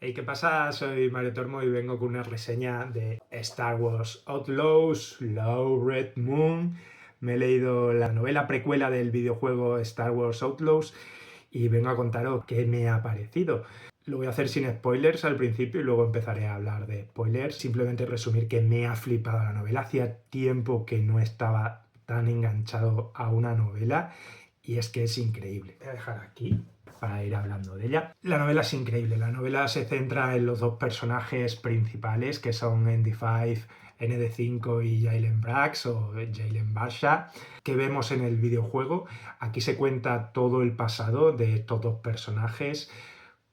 Hey, ¿qué pasa? Soy Mario Tormo y vengo con una reseña de Star Wars Outlaws, Low Red Moon. Me he leído la novela precuela del videojuego Star Wars Outlaws y vengo a contaros qué me ha parecido. Lo voy a hacer sin spoilers al principio y luego empezaré a hablar de spoilers. Simplemente resumir que me ha flipado la novela. Hacía tiempo que no estaba tan enganchado a una novela y es que es increíble. Voy a dejar aquí para ir hablando de ella. La novela es increíble. La novela se centra en los dos personajes principales que son ND5, ND5 y Jaylen Brax o Jaylen Barsha que vemos en el videojuego. Aquí se cuenta todo el pasado de estos dos personajes,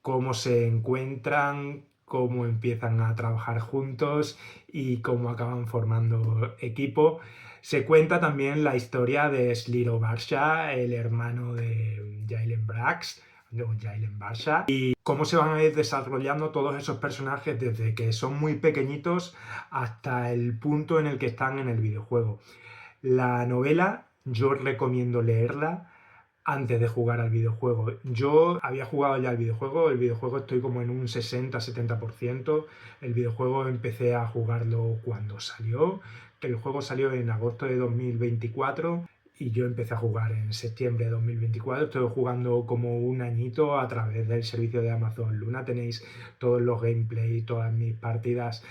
cómo se encuentran, cómo empiezan a trabajar juntos y cómo acaban formando equipo. Se cuenta también la historia de Sliro Barsha, el hermano de Jaylen Brax, o Jaylen Barsha, y cómo se van a ir desarrollando todos esos personajes desde que son muy pequeñitos hasta el punto en el que están en el videojuego. La novela yo recomiendo leerla antes de jugar al videojuego. Yo había jugado ya al videojuego, el videojuego estoy como en un 60-70%, el videojuego empecé a jugarlo cuando salió, que el juego salió en agosto de 2024 y yo empecé a jugar en septiembre de 2024, estoy jugando como un añito a través del servicio de Amazon Luna, tenéis todos los gameplay, todas mis partidas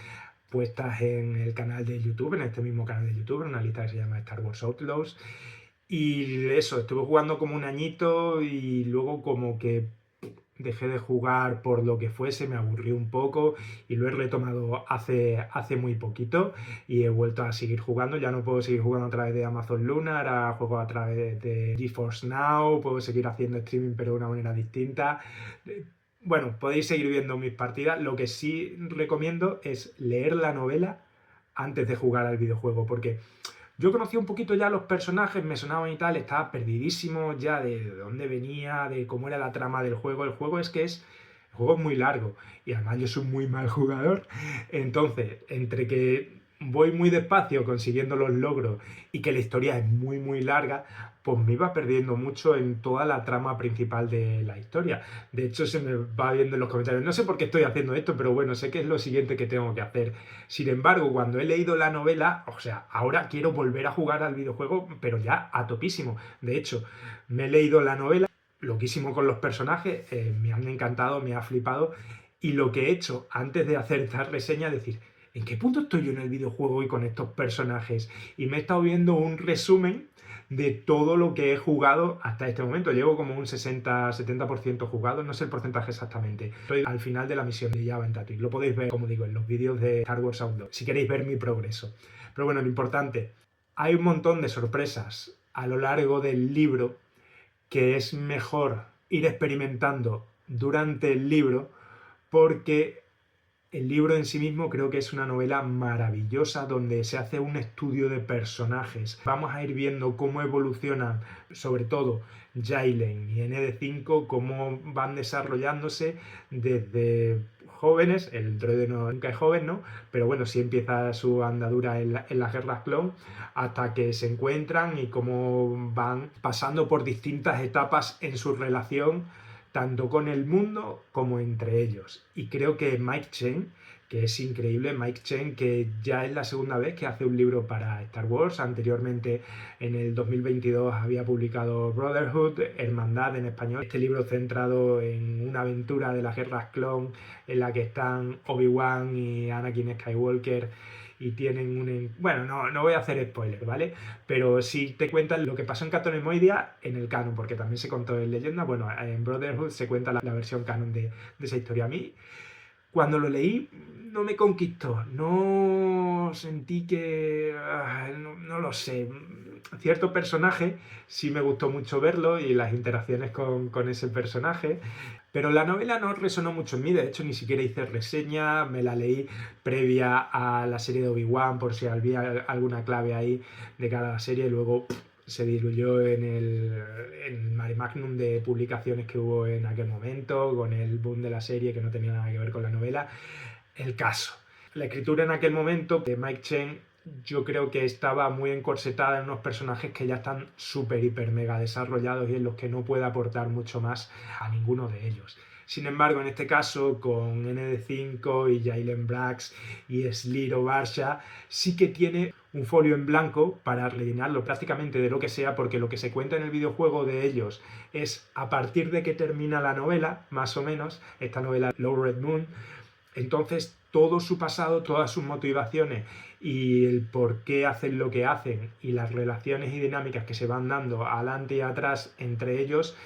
puestas en el canal de YouTube, en este mismo canal de YouTube, en una lista que se llama Star Wars Outlaws. Y eso, estuve jugando como un añito y luego como que dejé de jugar por lo que fuese, me aburrí un poco y lo he retomado hace muy poquito y he vuelto a seguir jugando. Ya no puedo seguir jugando a través de Amazon Luna, ahora juego a través de GeForce Now, puedo seguir haciendo streaming pero de una manera distinta. Bueno, podéis seguir viendo mis partidas. Lo que sí recomiendo es leer la novela antes de jugar al videojuego, porque yo conocía un poquito ya los personajes, me sonaban y tal, estaba perdidísimo ya de dónde venía, de cómo era la trama del juego. El juego es muy largo y además yo soy muy mal jugador. Entonces, entre que voy muy despacio consiguiendo los logros y que la historia es muy larga, pues me iba perdiendo mucho en toda la trama principal de la historia. De hecho, se me va viendo en los comentarios, no sé por qué estoy haciendo esto, pero bueno, sé que es lo siguiente que tengo que hacer. Sin embargo, cuando he leído la novela, o sea, ahora quiero volver a jugar al videojuego, pero ya a topísimo. De hecho, me he leído la novela, loquísimo con los personajes, me han encantado, me ha flipado, y lo que he hecho antes de hacer esta reseña es decir, ¿en qué punto estoy yo en el videojuego y con estos personajes? Y me he estado viendo un resumen de todo lo que he jugado hasta este momento. Llevo como un 60-70% jugado, no sé el porcentaje exactamente. Estoy al final de la misión de Java en Tatooine. Lo podéis ver, como digo, en los vídeos de Star Wars Outlaws, si queréis ver mi progreso. Pero bueno, lo importante, hay un montón de sorpresas a lo largo del libro que es mejor ir experimentando durante el libro porque el libro en sí mismo creo que es una novela maravillosa donde se hace un estudio de personajes. Vamos a ir viendo cómo evolucionan, sobre todo Jaylen y ND5, cómo van desarrollándose desde jóvenes, el droide nunca es joven, ¿no? Pero bueno, sí empieza su andadura en las guerras clon hasta que se encuentran y cómo van pasando por distintas etapas en su relación tanto con el mundo como entre ellos. Y creo que Mike Chen, que es increíble, Mike Chen, que ya es la segunda vez que hace un libro para Star Wars, anteriormente en el 2022 había publicado Brotherhood, Hermandad en español, este libro centrado en una aventura de las guerras clon en la que están Obi-Wan y Anakin Skywalker y tienen un... Bueno, no voy a hacer spoiler, ¿vale? Pero sí te cuentan lo que pasó en Captain Moidia en el canon, porque también se contó en Leyenda. Bueno, en Brotherhood se cuenta la versión canon de esa historia. A mí, cuando lo leí, no me conquistó. No sentí que... no lo sé. Cierto personaje sí me gustó mucho verlo y las interacciones con ese personaje, pero la novela no resonó mucho en mí, de hecho ni siquiera hice reseña, me la leí previa a la serie de Obi-Wan por si había alguna clave ahí de cada serie, y luego se diluyó en el mare magnum de publicaciones que hubo en aquel momento, con el boom de la serie que no tenía nada que ver con la novela. El caso. La escritura en aquel momento de Mike Chen yo creo que estaba muy encorsetada en unos personajes que ya están súper, hiper, mega desarrollados y en los que no puede aportar mucho más a ninguno de ellos. Sin embargo, en este caso, con ND5 y Jalen Brax y Sliro Barsha, sí que tiene un folio en blanco para rellenarlo prácticamente de lo que sea, porque lo que se cuenta en el videojuego de ellos es a partir de que termina la novela, más o menos, esta novela Low Red Moon, entonces todo su pasado, todas sus motivaciones y el por qué hacen lo que hacen y las relaciones y dinámicas que se van dando adelante y atrás entre ellos,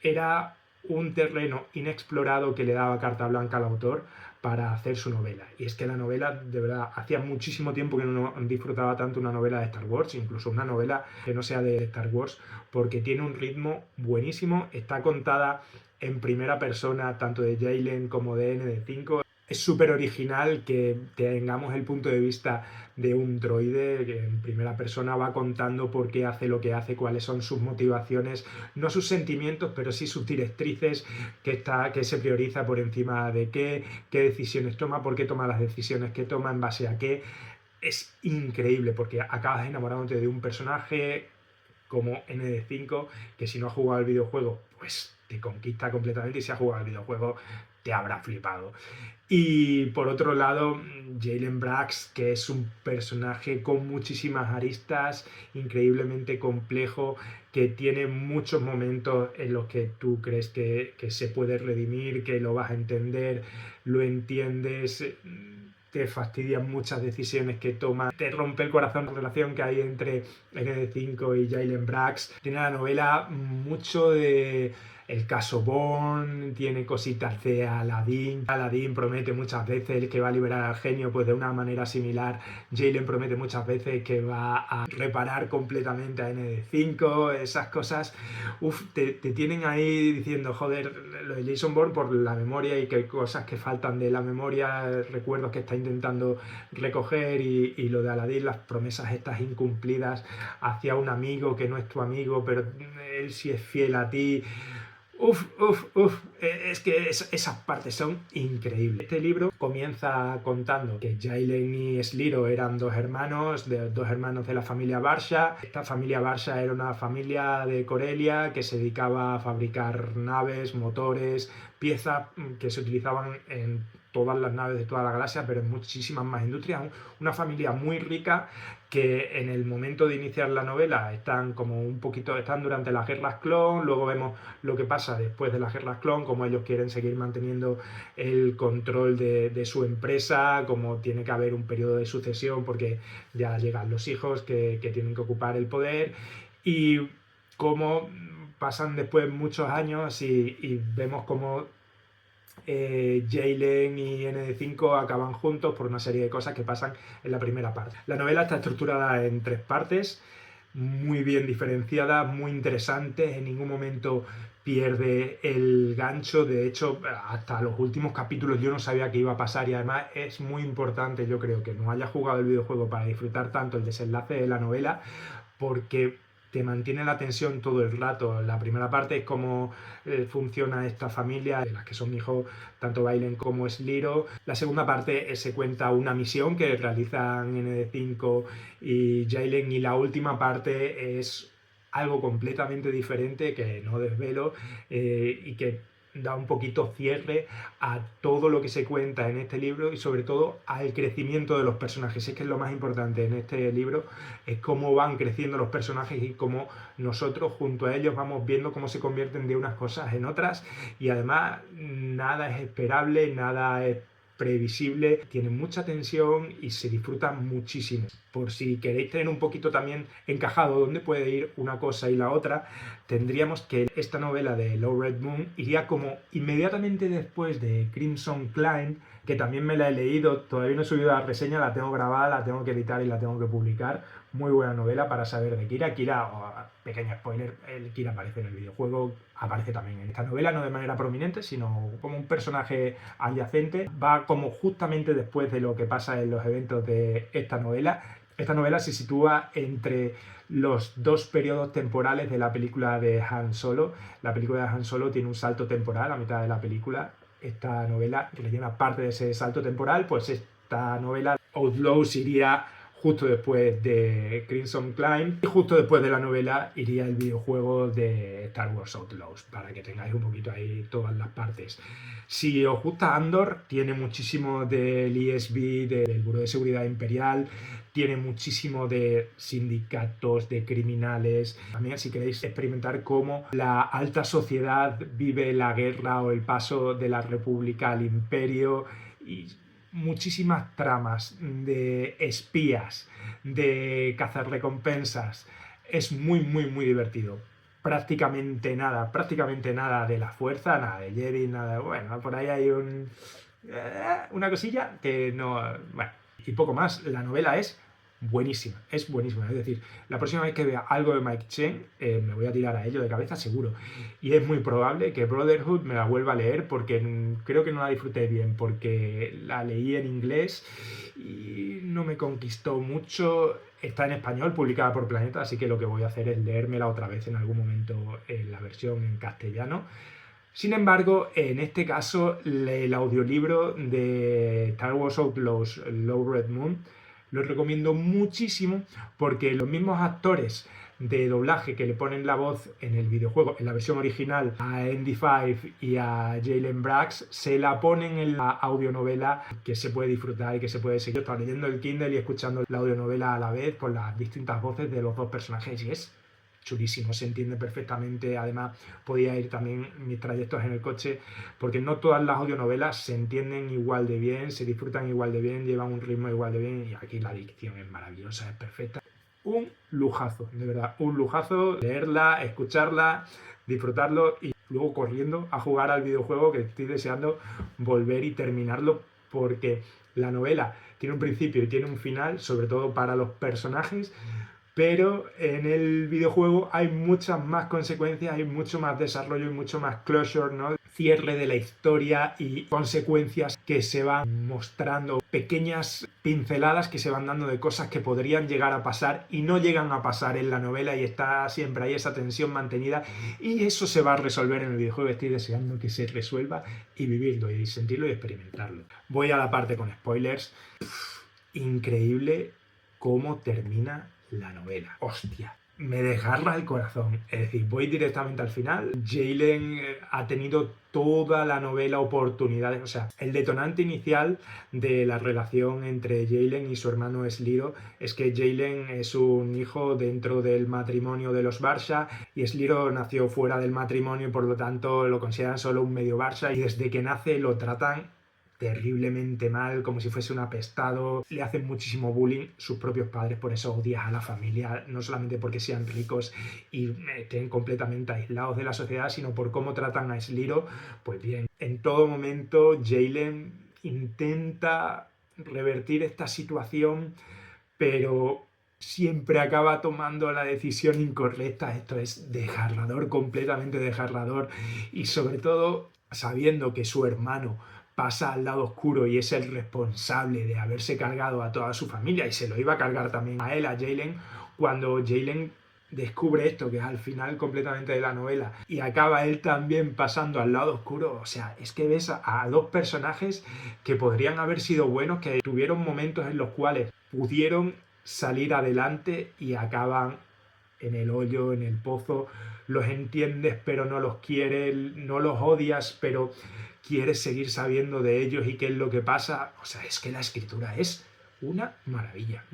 era un terreno inexplorado que le daba carta blanca al autor para hacer su novela. Y es que la novela, de verdad, hacía muchísimo tiempo que no disfrutaba tanto una novela de Star Wars, incluso una novela que no sea de Star Wars, porque tiene un ritmo buenísimo, está contada en primera persona, tanto de Jalen como de ND5. Es súper original que tengamos el punto de vista de un droide que en primera persona va contando por qué hace lo que hace, cuáles son sus motivaciones, no sus sentimientos, pero sí sus directrices, que se prioriza por encima de qué decisiones toma, por qué toma las decisiones que toma, en base a qué. Es increíble porque acabas enamorándote de un personaje como ND5, que si no has jugado al videojuego, pues te conquista completamente, y si has jugado al videojuego, te habrá flipado. Y por otro lado, Jalen Brax, que es un personaje con muchísimas aristas, increíblemente complejo, que tiene muchos momentos en los que tú crees que se puede redimir, que lo vas a entender, lo entiendes, te fastidian muchas decisiones que toma, te rompe el corazón la relación que hay entre ND5 y Jalen Brax. Tiene la novela mucho de el caso Bourne, tiene cositas de Aladdin. Aladdin promete muchas veces que va a liberar al genio, pues de una manera similar Jalen promete muchas veces que va a reparar completamente a ND5. Esas cosas te tienen ahí diciendo, joder, lo de Jason Bourne por la memoria y que cosas que faltan de la memoria, recuerdos que está intentando recoger, y lo de Aladdin, las promesas estas incumplidas hacia un amigo que no es tu amigo, pero él sí es fiel a ti. Es que esas partes son increíbles. Este libro comienza contando que Jalen y Sliro eran dos hermanos de la familia Barsha. Esta familia Barsha era una familia de Corelia que se dedicaba a fabricar naves, motores, piezas que se utilizaban en todas las naves de toda la galaxia, pero en muchísimas más industrias. Una familia muy rica que en el momento de iniciar la novela están durante las guerras clon, luego vemos lo que pasa después de las guerras clon, cómo ellos quieren seguir manteniendo el control de su empresa, cómo tiene que haber un periodo de sucesión porque ya llegan los hijos que tienen que ocupar el poder, y cómo pasan después muchos años y vemos cómo Jalen y ND5 acaban juntos por una serie de cosas que pasan en la primera parte. La novela está estructurada en 3 partes, muy bien diferenciadas, muy interesantes, en ningún momento pierde el gancho. De hecho, hasta los últimos capítulos yo no sabía qué iba a pasar, y además es muy importante, yo creo, que no haya jugado el videojuego para disfrutar tanto el desenlace de la novela, porque te mantiene la tensión todo el rato. La primera parte es cómo funciona esta familia, de las que son hijos tanto Bailen como Sliro. La segunda parte se cuenta una misión que realizan ND5 y Jalen, y la última parte es algo completamente diferente que no desvelo, y que da un poquito cierre a todo lo que se cuenta en este libro, y sobre todo al crecimiento de los personajes. Es que es lo más importante en este libro, es cómo van creciendo los personajes y cómo nosotros junto a ellos vamos viendo cómo se convierten de unas cosas en otras, y además nada es esperable, nada es previsible, tiene mucha tensión y se disfruta muchísimo. Por si queréis tener un poquito también encajado dónde puede ir una cosa y la otra, tendríamos que esta novela de Low Red Moon iría como inmediatamente después de Crimson Climb, que también me la he leído, todavía no he subido la reseña, la tengo grabada, la tengo que editar y la tengo que publicar. Muy buena novela para saber de Kira. Pequeño spoiler, el Kira aparece en el videojuego, aparece también en esta novela, no de manera prominente, sino como un personaje adyacente. Va como justamente después de lo que pasa en los eventos de esta novela. Esta novela se sitúa entre los 2 periodos temporales de la película de Han Solo. La película de Han Solo tiene un salto temporal a mitad de la película. Esta novela rellena parte de ese salto temporal, pues esta novela Outlaws iría justo después de Crimson Climb, y justo después de la novela iría el videojuego de Star Wars Outlaws, para que tengáis un poquito ahí todas las partes. Si os gusta Andor, tiene muchísimo del ESB, del Buró de Seguridad Imperial, tiene muchísimo de sindicatos, de criminales. También si queréis experimentar cómo la alta sociedad vive la guerra o el paso de la República al Imperio, y muchísimas tramas de espías, de cazarrecompensas. Es muy, muy, muy divertido. Prácticamente nada de la fuerza, nada de Jedi, nada de... Bueno, por ahí hay una cosilla que no... Bueno, y poco más. La novela es buenísima, es buenísima. Es decir, la próxima vez que vea algo de Mike Chen, me voy a tirar a ello de cabeza seguro. Y es muy probable que Brotherhood me la vuelva a leer, porque creo que no la disfruté bien, porque la leí en inglés y no me conquistó mucho. Está en español, publicada por Planeta, así que lo que voy a hacer es leérmela otra vez en algún momento en la versión en castellano. Sin embargo, en este caso, el audiolibro de Star Wars Outlaws, Low Red Moon, lo recomiendo muchísimo, porque los mismos actores de doblaje que le ponen la voz en el videojuego, en la versión original, a Andy Five y a Jalen Brax, se la ponen en la audionovela, que se puede disfrutar y que se puede seguir. Yo estaba leyendo el Kindle y escuchando la audionovela a la vez con las distintas voces de los dos personajes, y es chulísimo, se entiende perfectamente. Además, podía ir también mis trayectos en el coche, porque no todas las audionovelas se entienden igual de bien, se disfrutan igual de bien, llevan un ritmo igual de bien, y aquí la dicción es maravillosa, es perfecta. Un lujazo, de verdad, un lujazo leerla, escucharla, disfrutarlo, y luego corriendo a jugar al videojuego, que estoy deseando volver y terminarlo, porque la novela tiene un principio y tiene un final, sobre todo para los personajes, pero en el videojuego hay muchas más consecuencias, hay mucho más desarrollo y mucho más closure, ¿no? Cierre de la historia y consecuencias que se van mostrando, pequeñas pinceladas que se van dando de cosas que podrían llegar a pasar y no llegan a pasar en la novela, y está siempre ahí esa tensión mantenida, y eso se va a resolver en el videojuego. Estoy deseando que se resuelva y vivirlo y sentirlo y experimentarlo. Voy a la parte con spoilers. Increíble cómo termina la novela. Hostia, me desgarra el corazón. Es decir, voy directamente al final. Jaylen ha tenido toda la novela oportunidades. O sea, el detonante inicial de la relación entre Jaylen y su hermano Sliro es que Jaylen es un hijo dentro del matrimonio de los Barsha, y Sliro nació fuera del matrimonio y por lo tanto lo consideran solo un medio Barsha, y desde que nace lo tratan terriblemente mal, como si fuese un apestado. Le hacen muchísimo bullying sus propios padres, por eso odias a la familia, no solamente porque sean ricos y estén completamente aislados de la sociedad, sino por cómo tratan a Sliro. Pues bien, en todo momento Jaylen intenta revertir esta situación, pero siempre acaba tomando la decisión incorrecta. Esto es desgarrador, completamente desgarrador, y sobre todo sabiendo que su hermano pasa al lado oscuro y es el responsable de haberse cargado a toda su familia, y se lo iba a cargar también a él, a Jaylen, cuando Jaylen descubre esto, que es al final completamente de la novela, y acaba él también pasando al lado oscuro. O sea, es que ves a dos personajes que podrían haber sido buenos, que tuvieron momentos en los cuales pudieron salir adelante, y acaban en el hoyo, en el pozo. Los entiendes pero no los quieres, no los odias pero quieres seguir sabiendo de ellos y qué es lo que pasa. O sea, es que la escritura es una maravilla.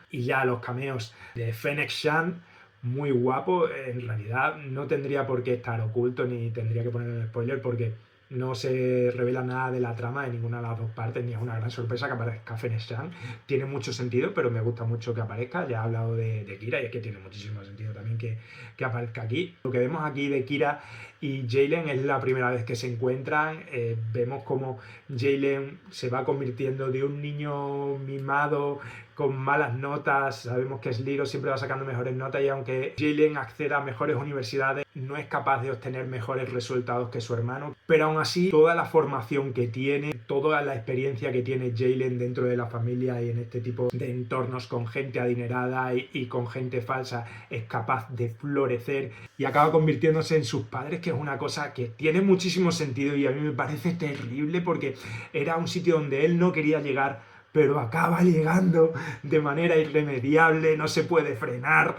Y ya los cameos de Fennec Shand, muy guapo. En realidad no tendría por qué estar oculto ni tendría que poner un spoiler, porque no se revela nada de la trama de ninguna de las dos partes, ni es una gran sorpresa que aparezca Fennec Shand. Tiene mucho sentido, pero me gusta mucho que aparezca. Ya he hablado de Kira, y es que tiene muchísimo sentido también que aparezca aquí. Lo que vemos aquí de Kira y Jaylen es la primera vez que se encuentran. Vemos como Jaylen se va convirtiendo de un niño mimado con malas notas. Sabemos que Sliro siempre va sacando mejores notas, y aunque Jaylen acceda a mejores universidades, no es capaz de obtener mejores resultados que su hermano. Pero aún así, toda la formación que tiene, toda la experiencia que tiene Jaylen dentro de la familia y en este tipo de entornos con gente adinerada y con gente falsa, es capaz de florecer y acaba convirtiéndose en sus padres, que es una cosa que tiene muchísimo sentido y a mí me parece terrible, porque era un sitio donde él no quería llegar pero acaba llegando de manera irremediable, no se puede frenar.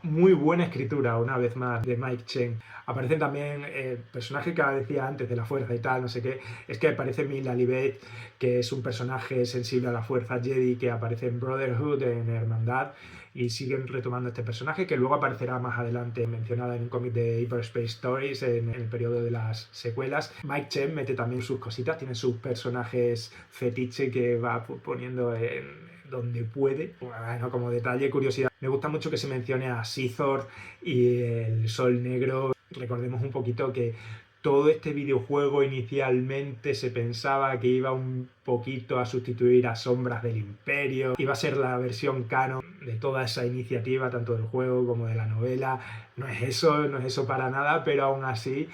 Muy buena escritura, una vez más, de Mike Chen. Aparecen también personajes que decía antes de la fuerza y tal, no sé qué. Es que aparece Mila Libet, que es un personaje sensible a la fuerza Jedi, que aparece en Brotherhood, en Hermandad, y siguen retomando este personaje, que luego aparecerá más adelante mencionada en un cómic de Hyperspace Stories en el periodo de las secuelas. Mike Chen mete también sus cositas, tiene sus personajes fetiche que va poniendo en donde puede. Bueno, como detalle, curiosidad, me gusta mucho que se mencione a Sithor y el Sol Negro. Recordemos un poquito que todo este videojuego inicialmente se pensaba que iba un poquito a sustituir a Sombras del Imperio, iba a ser la versión canon de toda esa iniciativa, tanto del juego como de la novela. No es eso para nada, pero aún así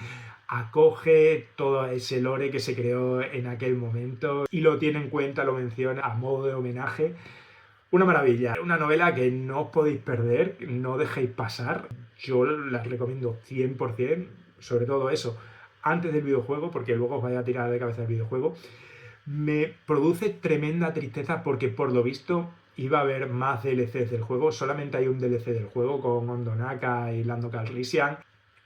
acoge todo ese lore que se creó en aquel momento y lo tiene en cuenta, lo menciona a modo de homenaje. Una maravilla, una novela que no os podéis perder, no dejéis pasar. Yo la recomiendo 100%, sobre todo eso, antes del videojuego, porque luego os vais a tirar de cabeza el videojuego. Me produce tremenda tristeza porque por lo visto iba a haber más DLCs del juego. Solamente hay un DLC del juego con Ondonaka y Lando Calrissian.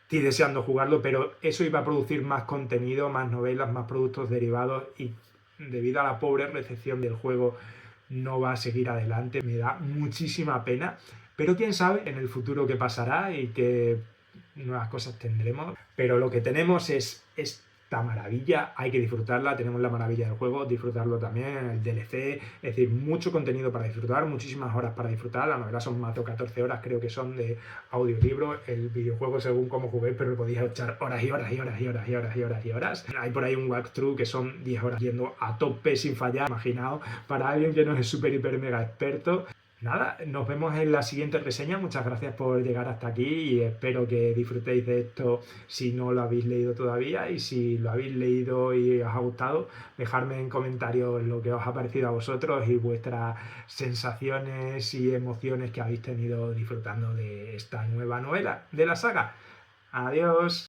Estoy deseando jugarlo, pero eso iba a producir más contenido, más novelas, más productos derivados, y debido a la pobre recepción del juego no va a seguir adelante. Me da muchísima pena, pero quién sabe en el futuro qué pasará y qué nuevas cosas tendremos. Pero lo que tenemos es esta maravilla, hay que disfrutarla. Tenemos la maravilla del juego, disfrutarlo también, el DLC, es decir, mucho contenido para disfrutar, muchísimas horas para disfrutar. La novela son más de 14 horas, creo que son, de audiolibro. El videojuego, según cómo juguéis, pero podéis echar horas y horas y horas y horas y horas y horas y horas. Hay por ahí un walkthrough que son 10 horas yendo a tope sin fallar. Imaginaos, para alguien que no es súper, hiper, mega experto. Nada, nos vemos en la siguiente reseña. Muchas gracias por llegar hasta aquí y espero que disfrutéis de esto si no lo habéis leído todavía, y si lo habéis leído y os ha gustado, dejadme en comentarios lo que os ha parecido a vosotros y vuestras sensaciones y emociones que habéis tenido disfrutando de esta nueva novela de la saga. Adiós.